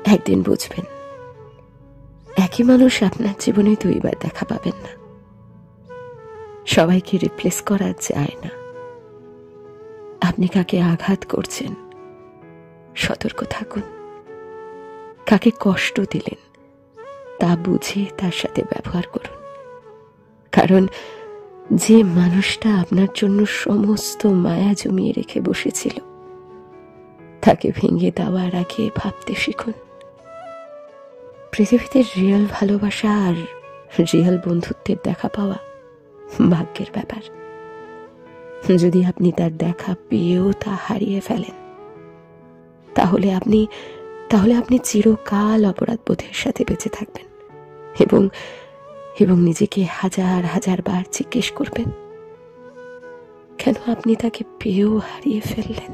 একদিন বুঝবেন, একই মানুষ আপনার জীবনে দুইবার দেখা পাবেন না। সবাইকে রিপ্লেস করা যায় না। আপনি কাকে আঘাত করছেন সতর্ক থাকুন। কাকে কষ্ট দিলেন তা বুঝে তার সাথে ব্যবহার করুন। কারণ যে মানুষটা আপনার জন্য সমস্ত মায়া জমিয়ে রেখে বসেছিল, তাকে ভেঙে দেওয়ার আগে ভাবতে শিখুন। পৃথিবীতে রিয়েল ভালোবাসা আর রিয়েল বন্ধুত্বের দেখা পাওয়া ভাগ্যের ব্যাপার। যদি আপনি তার দেখা পেয়েও তা হারিয়ে ফেলেন, তাহলে আপনি চিরকাল অপরাধবোধের সাথে বেঁচে থাকবেন এবং নিজেকে হাজার হাজার বার জিজ্ঞেস করবেন, কেন আপনি তাকে পেয়েও হারিয়ে ফেললেন।